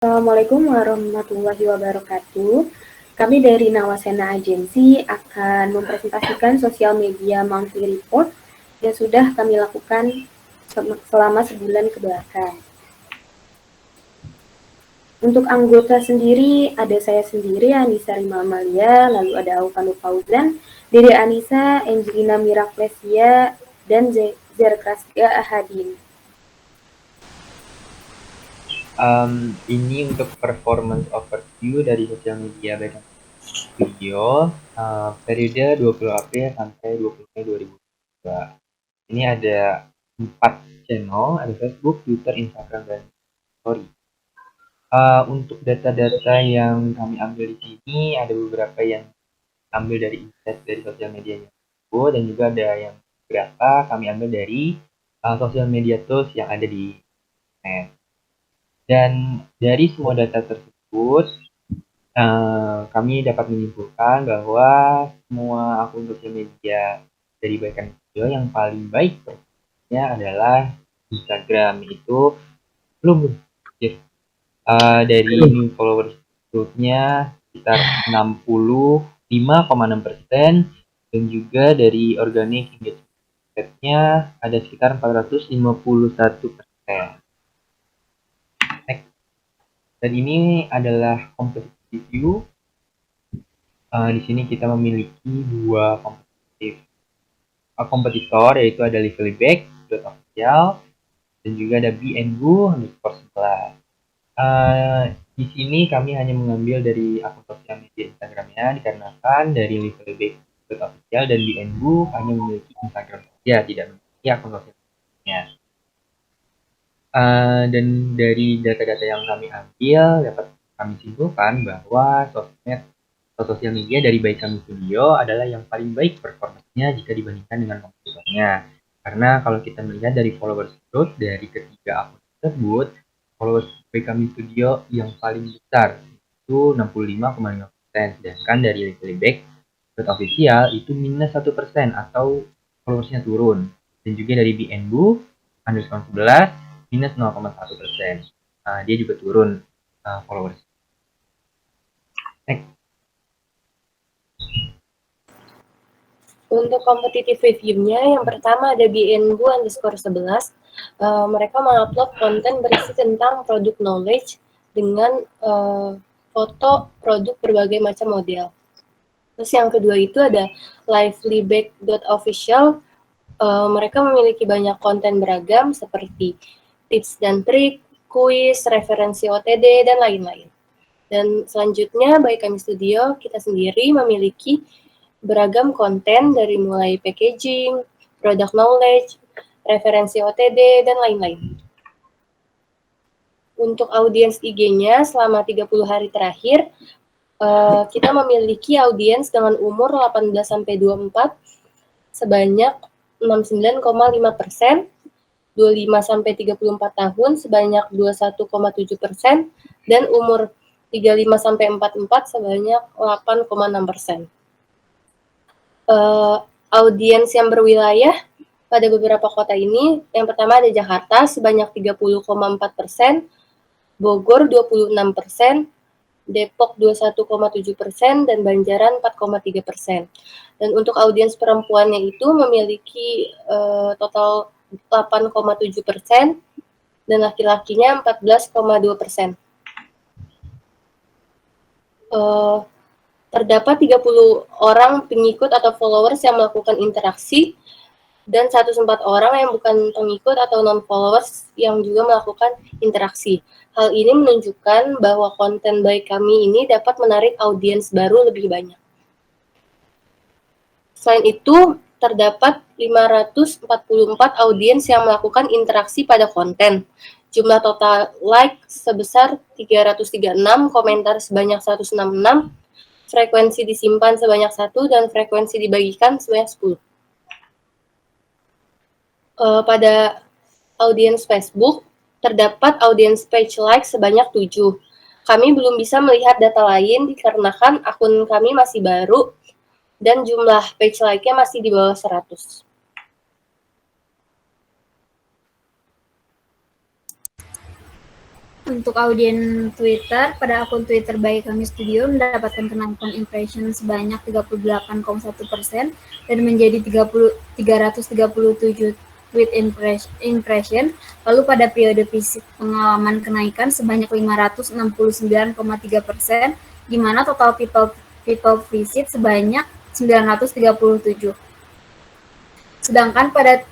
Assalamualaikum warahmatullahi wabarakatuh. Kami dari Nawasena Agency akan mempresentasikan sosial media monthly report yang sudah kami lakukan selama sebulan ke belakang. Untuk anggota sendiri, ada saya sendiri, Anissa Rima Amalia, lalu ada Aufanu Fauzan, Dede Anissa, Angelina Miraklesia, dan Zerkraska Ahadin. Ini untuk performance overview dari sosial media Baikam Studio periode 20 April sampai 20 Mei 2022. Ini ada 4 channel, ada Facebook, Twitter, Instagram, dan Story. Untuk data-data yang kami ambil di sini ada beberapa yang ambil dari insight dari sosial medianya dan juga ada yang beberapa kami ambil dari sosial media tools yang ada di net. Dan dari semua data tersebut, kami dapat menyimpulkan bahwa semua akun sosial media dari Baikkan Studio yang paling baik performanya adalah Instagram. Itu belum dari new followers growth-nya sekitar 65,6% dan juga dari organic engagement-nya ada sekitar 451%. Dan ini adalah competitive view. Di sini kita memiliki dua kompetitor, yaitu ada Livelibek.official dan juga ada BNGU_11. Di sini kami hanya mengambil dari akun sosial media Instagramnya dikarenakan dari Livelibek.official dan BNGU hanya memiliki Instagram saja, tidak memiliki akun sosial media. Dan dari data-data yang kami ambil dapat kami simpulkan bahwa sosial media dari Baikami Studio adalah yang paling baik performanya jika dibandingkan dengan kompetitornya. Karena kalau kita melihat dari followers growth dari ketiga akun tersebut, followers Baikami Studio yang paling besar itu 65,5%, sedangkan dari Livelibek.official itu minus 1% atau followersnya turun. Dan juga dari BNBU_11 minus 0,1%. Dia juga turun followers. Next. Untuk competitive review-nya, yang pertama ada BNGU_11. Mereka mengupload konten berisi tentang produk knowledge dengan foto produk berbagai macam model. Terus yang kedua itu ada Livelibek.official. Mereka memiliki banyak konten beragam seperti tips dan trik, kuis, referensi OTD, dan lain-lain. Dan selanjutnya, baik kami studio, kita sendiri memiliki beragam konten dari mulai packaging, product knowledge, referensi OTD, dan lain-lain. Untuk audiens IG-nya selama 30 hari terakhir, kita memiliki audiens dengan umur 18-24 sebanyak 69,5%, 25-34 tahun sebanyak 21,7%, dan umur 35-44 sebanyak 8,6%. Audiens yang berwilayah pada beberapa kota ini, yang pertama ada Jakarta sebanyak 30,4%, Bogor 26%, Depok 21,7%, dan Banjaran 4,3%. Dan untuk audiens perempuannya itu memiliki total 8,7%, dan laki-lakinya 14,2%. Terdapat 30 orang pengikut atau followers yang melakukan interaksi, dan 104 orang yang bukan pengikut atau non-followers yang juga melakukan interaksi. Hal ini menunjukkan bahwa konten baik kami ini dapat menarik audiens baru lebih banyak. Selain itu, terdapat 544 audiens yang melakukan interaksi pada konten. Jumlah total like sebesar 336, komentar sebanyak 166, frekuensi disimpan sebanyak 1, dan frekuensi dibagikan sebanyak 10. Pada audiens Facebook, terdapat audiens page like sebanyak 7. Kami belum bisa melihat data lain dikarenakan akun kami masih baru dan jumlah page like-nya masih di bawah 100. Untuk audien Twitter, pada akun Twitter By Kami Studio mendapatkan kenaikan impression sebanyak 38,1% dan menjadi 337 tweet impression. Lalu pada periode visit pengalaman kenaikan sebanyak 569,3%, di mana total people visit sebanyak 937. Sedangkan pada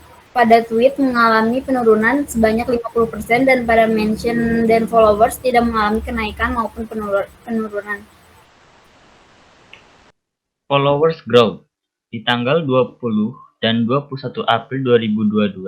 tweet mengalami penurunan sebanyak 50% dan pada mention dan followers tidak mengalami kenaikan maupun penurunan. Followers growth. Di tanggal 20 dan 21 April 2022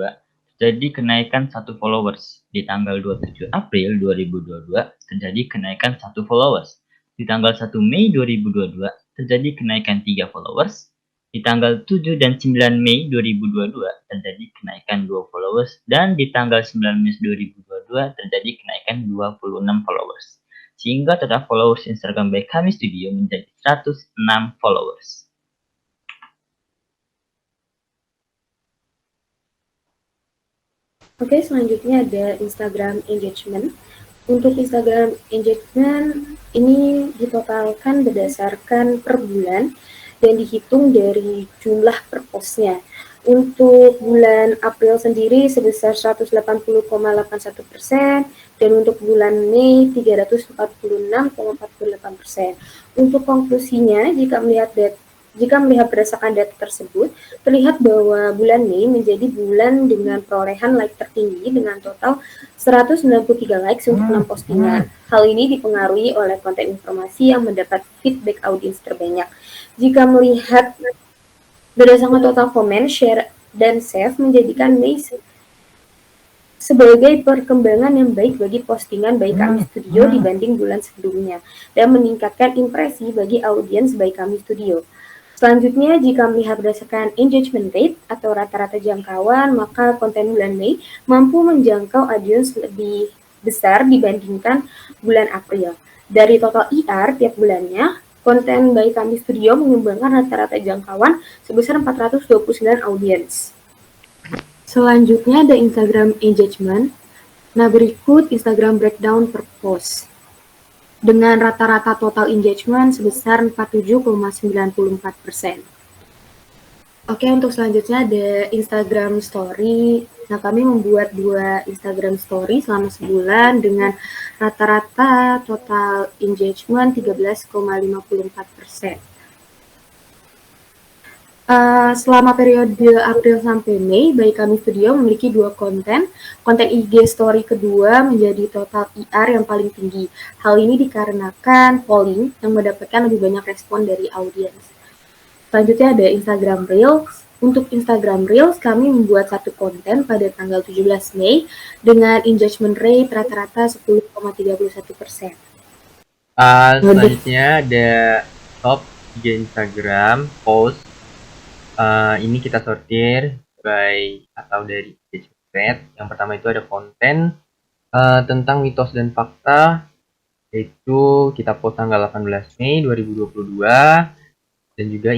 terjadi kenaikan 1 followers. Di tanggal 27 April 2022 terjadi kenaikan 1 followers. Di tanggal 1 Mei 2022 terjadi kenaikan 3 followers. Di tanggal 7 dan 9 Mei 2022 terjadi kenaikan 2 followers dan di tanggal 9 Mei 2022 terjadi kenaikan 26 followers. Sehingga total followers Instagram By Kami Studio menjadi 106 followers. Oke, selanjutnya ada Instagram engagement. Untuk Instagram engagement ini ditotalkan berdasarkan per bulan dan dihitung dari jumlah per postnya. Untuk bulan April sendiri sebesar 180,81% dan untuk bulan Mei 346,48%. Untuk konklusinya, jika melihat berdasarkan data tersebut, terlihat bahwa bulan Mei menjadi bulan dengan perolehan like tertinggi dengan total 193 likes untuk 6 postingan. Hal ini dipengaruhi oleh konten informasi yang mendapat feedback audiens terbanyak. Jika melihat berdasarkan total komen, share, dan save menjadikan Mei sebagai perkembangan yang baik bagi postingan By Kami Studio dibanding bulan sebelumnya dan meningkatkan impresi bagi audiens By Kami Studio. Selanjutnya, jika melihat berdasarkan engagement rate atau rata-rata jangkauan, maka konten bulan Mei mampu menjangkau audiens lebih besar dibandingkan bulan April. Dari total IR tiap bulannya, konten By Kami Studio menyumbangkan rata-rata jangkauan sebesar 429 audiens. Selanjutnya ada Instagram engagement. Nah, berikut Instagram breakdown per post. Dengan rata-rata total engagement sebesar 47,94%. Oke, untuk selanjutnya ada Instagram Story. Nah, kami membuat 2 Instagram Story selama sebulan dengan rata-rata total engagement 13,54%. Selama periode April sampai Mei, By Kami Studio memiliki 2 konten. Konten IG Story kedua menjadi total IR yang paling tinggi. Hal ini dikarenakan polling yang mendapatkan lebih banyak respon dari audiens. Selanjutnya ada Instagram Reels. Untuk Instagram Reels, kami membuat 1 konten pada tanggal 17 Mei dengan engagement rate rata-rata 10,31%. Selanjutnya ada top IG Instagram post. Ini kita sortir by atau dari engagement rate. Yang pertama itu ada konten tentang mitos dan fakta, yaitu kita post tanggal 18 Mei 2022 dan juga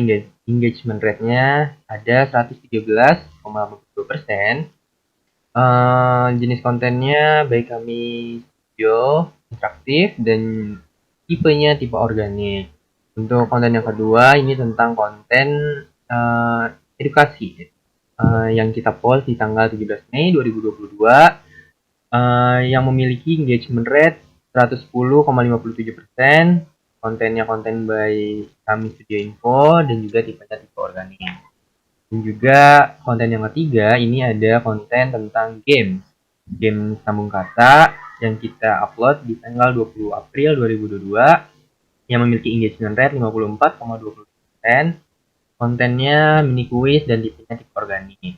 engagement rate-nya ada 113,52%. Jenis kontennya By Kami Studio, interaktif, dan tipenya tipe organik. Untuk konten yang kedua ini tentang konten edukasi yang kita post di tanggal 17 Mei 2022 yang memiliki engagement rate 110,57%. Kontennya konten By Kami Studio Info dan juga tipenya tipe organik. Dan juga konten yang ketiga ini ada konten tentang game sambung kata yang kita upload di tanggal 20 April 2022 yang memiliki engagement rate 54,20%. Kontennya mini quiz dan tipenya tipe organik.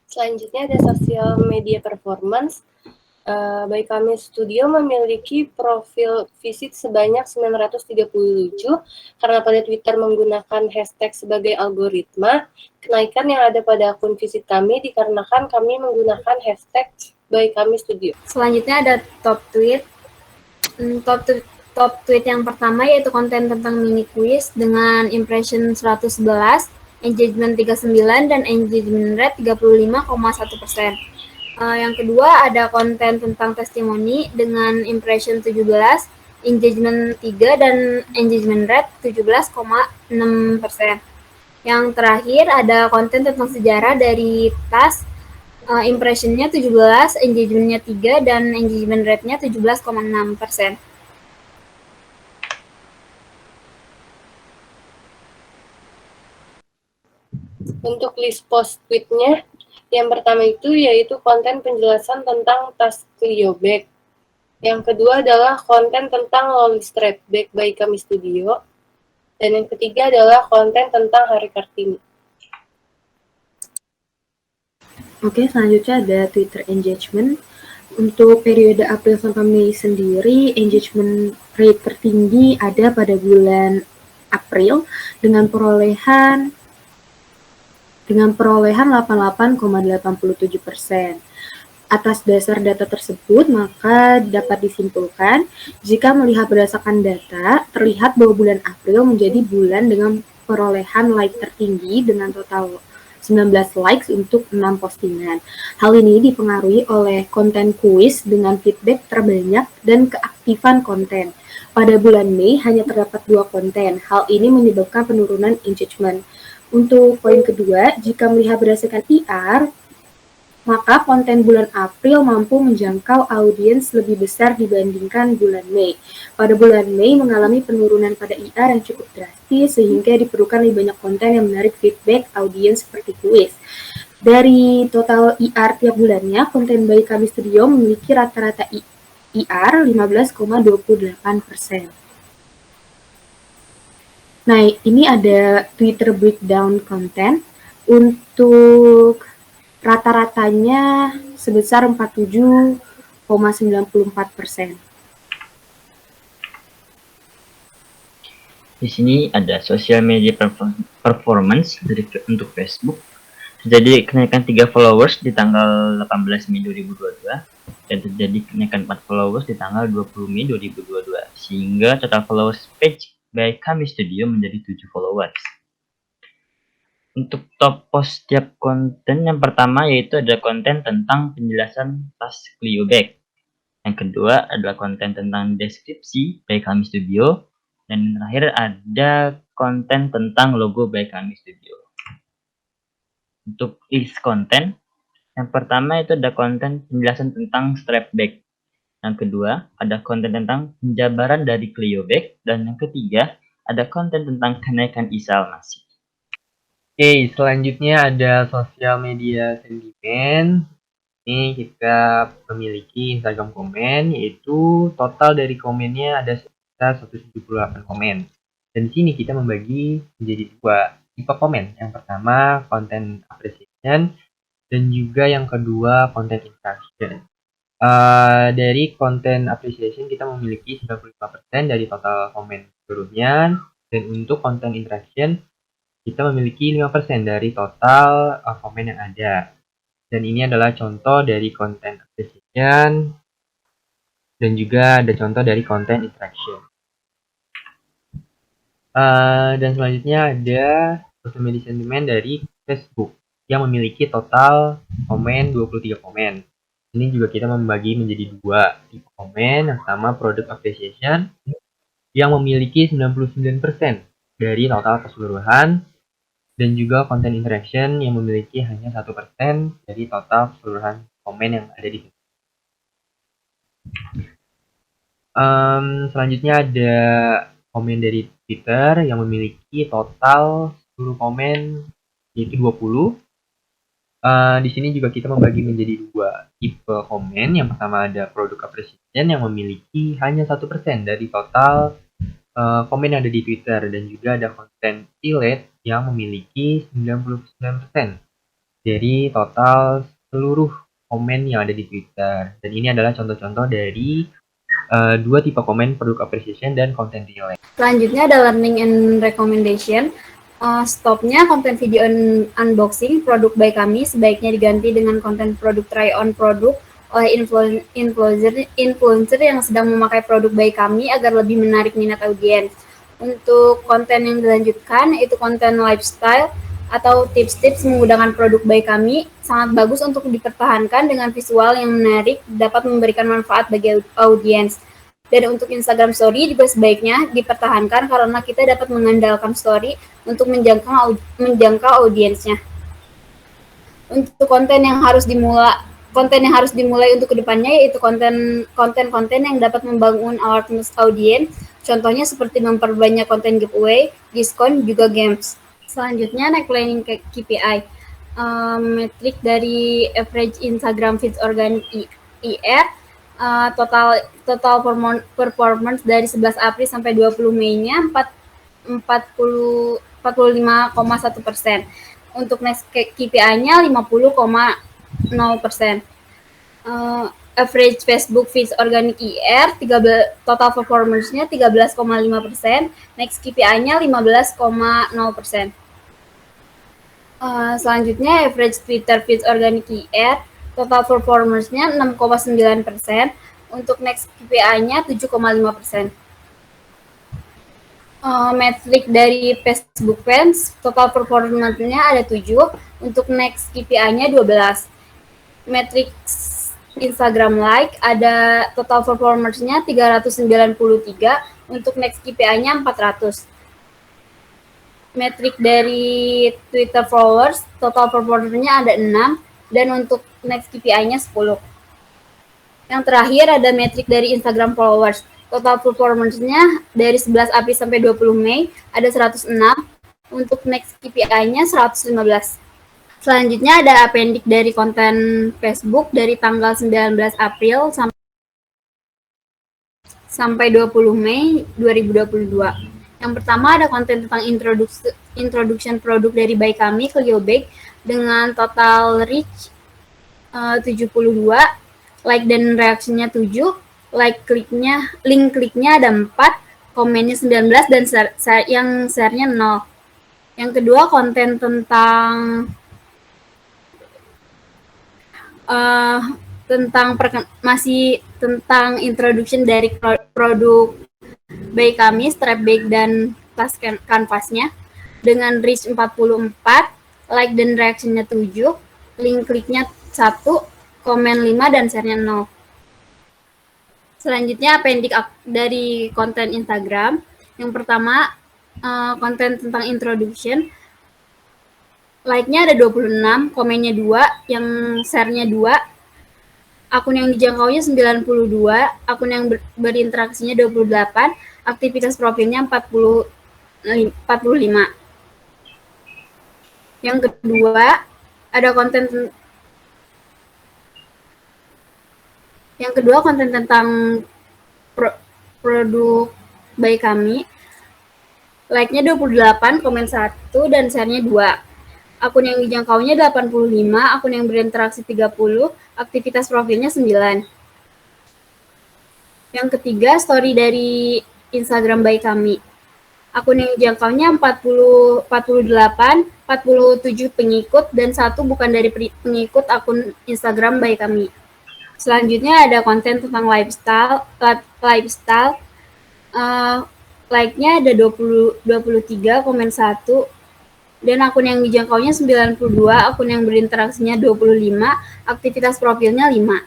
Selanjutnya ada social media performance. By Kami Studio memiliki profil visit sebanyak 937 karena pada Twitter menggunakan hashtag sebagai algoritma. Kenaikan yang ada pada akun visit kami dikarenakan kami menggunakan hashtag By Kami Studio. Selanjutnya ada top tweet. Top tweet yang pertama yaitu konten tentang mini quiz dengan impression 111 engagement 39, dan engagement rate 35,1%. Yang kedua ada konten tentang testimoni dengan impression 17, engagement 3, dan engagement rate 17,6%. Yang terakhir ada konten tentang sejarah dari TAS, impressionnya 17, engagementnya 3, dan engagement rate-nya 17,6%. Untuk list post tweet-nya, yang pertama itu yaitu konten penjelasan tentang tas Clio Bag. Yang kedua adalah konten tentang Loli Strap Bag by Kami Studio. Dan yang ketiga adalah konten tentang Hari Kartini. Oke, selanjutnya ada Twitter engagement. Untuk periode April sampai Mei sendiri, engagement rate tertinggi ada pada bulan April dengan perolehan 88,87%. Atas dasar data tersebut, maka dapat disimpulkan jika melihat berdasarkan data, terlihat bahwa bulan April menjadi bulan dengan perolehan like tertinggi dengan total 19 likes untuk 6 postingan. Hal ini dipengaruhi oleh konten kuis dengan feedback terbanyak dan keaktifan konten. Pada bulan Mei hanya terdapat 2 konten. Hal ini menyebabkan penurunan engagement. Untuk poin kedua, jika melihat berdasarkan IR, maka konten bulan April mampu menjangkau audiens lebih besar dibandingkan bulan Mei. Pada bulan Mei mengalami penurunan pada IR yang cukup drastis sehingga diperlukan lebih banyak konten yang menarik feedback audiens seperti kuis. Dari total IR tiap bulannya, konten by Kami Studio memiliki rata-rata IR 15,28%. Nah, ini ada Twitter breakdown konten. Untuk rata-ratanya sebesar 47,94%. Di sini ada social media performance untuk Facebook. Terjadi kenaikan 3 followers di tanggal 18 Mei 2022 dan terjadi kenaikan 4 followers di tanggal 20 Mei 2022 sehingga total followers page by Kami Studio menjadi 7 followers. Untuk top post tiap konten, yang pertama yaitu ada konten tentang penjelasan tas Clio Bag. Yang kedua adalah konten tentang deskripsi by Kami Studio. Dan yang terakhir ada konten tentang logo by Kami Studio. Untuk list konten, yang pertama itu ada konten penjelasan tentang strap bag. Yang kedua ada konten tentang penjabaran dari Clio Bag. Dan yang ketiga ada konten tentang kenaikan isal nasi. Oke, selanjutnya ada sosial media sentimen. Ini kita memiliki Instagram komen, yaitu total dari komennya ada sekitar 178 komen. Dan di sini kita membagi menjadi 2 tipe komen. Yang pertama konten appreciation dan juga yang kedua konten interaction. Dari konten appreciation kita memiliki 95% dari total komen seluruhnya, dan untuk konten interaction kita memiliki 5% dari total komen yang ada. Dan ini adalah contoh dari konten appreciation dan juga ada contoh dari konten interaction. Dan selanjutnya ada social media sentiment dari Facebook yang memiliki total komen 23 komen. Ini juga kita membagi menjadi 2 tipe komen. Yang pertama product appreciation yang memiliki 99% dari total keseluruhan, dan juga konten interaction yang memiliki hanya 1% dari total keseluruhan komen yang ada di sini. Selanjutnya ada komen dari Twitter yang memiliki total seluruh komen yaitu 20. Di sini juga kita membagi menjadi 2 tipe komen. Yang pertama ada product appreciation yang memiliki hanya 1% dari total komen yang ada di Twitter, dan juga ada konten relate yang memiliki 99% dari total seluruh komen yang ada di Twitter. Dan ini adalah contoh-contoh dari 2 tipe komen product appreciation dan konten relate. Selanjutnya ada learning and recommendation. Stopnya konten video unboxing produk by Kami sebaiknya diganti dengan konten produk try on produk oleh influencer yang sedang memakai produk by Kami agar lebih menarik minat audiens. Untuk konten yang dilanjutkan itu konten lifestyle atau tips-tips menggunakan produk by kami sangat bagus untuk dipertahankan dengan visual yang menarik, dapat memberikan manfaat bagi audiens. Dan untuk Instagram Story juga sebaiknya dipertahankan karena kita dapat mengandalkan Story untuk menjangkau audiensnya. Untuk konten yang harus dimulai untuk kedepannya yaitu konten yang dapat membangun awareness audiens. Contohnya seperti memperbanyak konten giveaway, diskon, juga games. Selanjutnya, naik planning KPI. Metrik dari average Instagram feeds organic IR, total performance dari 11 April sampai 20 Mei-nya 45,1%. Untuk next KPI-nya 50,0%. Average Facebook feeds organic IR, total performance-nya 13,5%, next KPI-nya 15,0%. Selanjutnya, average Twitter feeds organic IR, total performance-nya 6,9%, untuk next KPI-nya 7,5%. Metrik dari Facebook fans, total performance-nya ada 7, untuk next KPI-nya 12. Metrik Instagram like, ada total performance-nya 393, untuk next KPI-nya 400. Metrik dari Twitter followers, total performance-nya ada 6, dan untuk next KPI-nya 10. Yang terakhir ada metrik dari Instagram followers, total performance-nya dari 11 April sampai 20 Mei ada 106, untuk next KPI-nya 115. Selanjutnya ada appendix dari konten Facebook dari tanggal 19 April sampai 20 Mei 2022. Yang pertama ada konten tentang introduction produk dari by kami, Clio Bag, dengan total reach 72, like dan reaksinya 7, link kliknya ada 4, komennya 19, dan yang share-nya 0. Yang kedua konten tentang masih tentang introduction dari produk by kami, strap bag dan tas kanvasnya, dengan reach 44, like dan reaksinya 7, link kliknya 1, komen 5, dan share-nya 0. Selanjutnya appendix dari konten Instagram. Yang pertama konten tentang introduction, like-nya ada 26, komennya 2, yang share-nya 2, akun yang dijangkaunya 92, akun yang berinteraksinya 28, aktivitas profilnya 45. Yang kedua, ada konten tentang produk by kami. Like-nya 28, komen 1, dan share-nya 2. Akun yang dijangkaunya 85, akun yang berinteraksi 30, aktivitas profilnya 9. Yang ketiga, story dari Instagram by kami. Akun yang dijangkaunya 48, 47 pengikut, dan 1 bukan dari pengikut akun Instagram by kami. Selanjutnya ada konten tentang lifestyle. Like-nya ada 23, komen 1, dan akun yang dijangkaunya 92, akun yang berinteraksinya 25, aktivitas profilnya 5.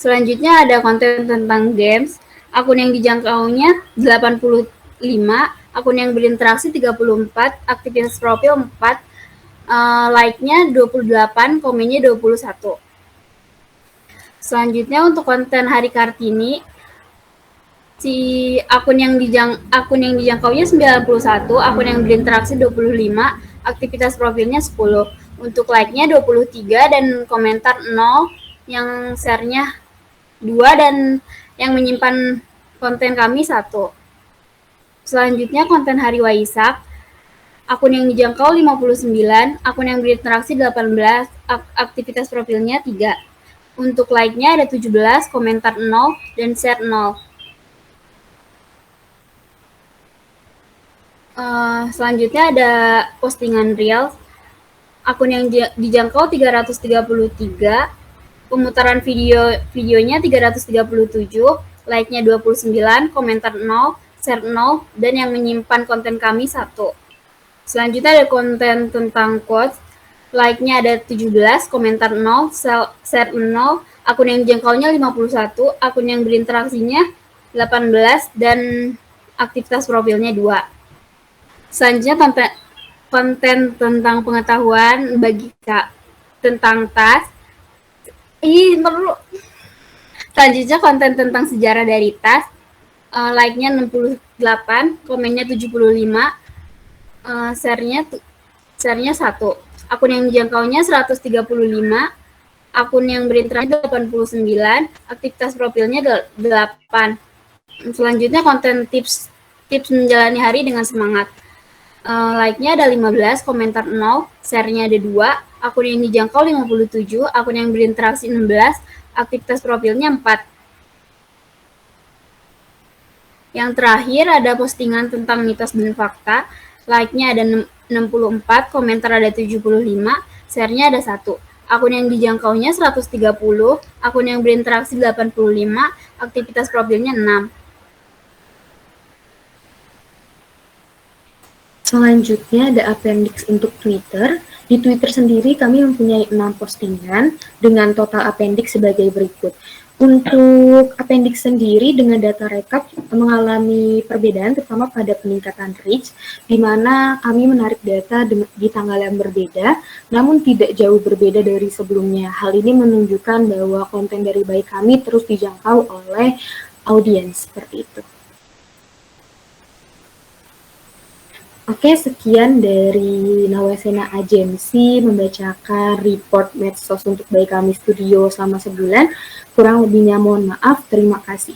Selanjutnya ada konten tentang games. Akun yang dijangkaunya 85, akun yang berinteraksi 34, aktivitas profil 4, like-nya 28, komennya 21. Selanjutnya untuk konten Hari Kartini, akun yang dijangkaunya 91, akun yang berinteraksi 25, aktivitas profilnya 10, untuk like-nya 23, dan komentar 0, yang share-nya 2, dan yang menyimpan konten kami 1. Selanjutnya konten Hari Waisak, akun yang dijangkau 59, akun yang berinteraksi 18, aktivitas profilnya 3. Untuk like-nya ada 17, komentar 0, dan share 0. Selanjutnya ada postingan Reels, akun yang dijangkau 333, pemutaran videonya 337, like-nya 29, komentar 0, share 0, dan yang menyimpan konten kami 1. Selanjutnya ada konten tentang quotes. Like-nya ada 17, komentar 0, share 0, akun yang jangkaunya 51, akun yang berinteraksinya 18, dan aktivitas profilnya 2. Selanjutnya konten tentang pengetahuan bagi tentang tas. Perlu. Selanjutnya konten tentang sejarah dari tas. Like-nya 68, komennya 75, share-nya 1. Akun yang dijangkaunya 135, akun yang berinteraksi 89, aktivitas profilnya 8. Selanjutnya konten tips menjalani hari dengan semangat. Like-nya ada 15, komentar 0, share-nya ada 2, akun yang dijangkau 57, akun yang berinteraksi 16, aktivitas profilnya 4. Yang terakhir ada postingan tentang mitos dan fakta. Like-nya ada 64, komentar ada 75, share-nya ada 1. Akun yang dijangkaunya 130, akun yang berinteraksi 85, aktivitas profilnya 6. Selanjutnya ada appendix untuk Twitter. Di Twitter sendiri kami mempunyai 6 postingan dengan total appendix sebagai berikut. Untuk appendix sendiri dengan data rekap mengalami perbedaan terutama pada peningkatan reach, di mana kami menarik data di tanggal yang berbeda, namun tidak jauh berbeda dari sebelumnya. Hal ini menunjukkan bahwa konten dari baik kami terus dijangkau oleh audiens, seperti itu. Oke, sekian dari Nawasena Agensi membacakan report medsos untuk Baik Kami Studio selama sebulan. Kurang lebihnya mohon maaf. Terima kasih.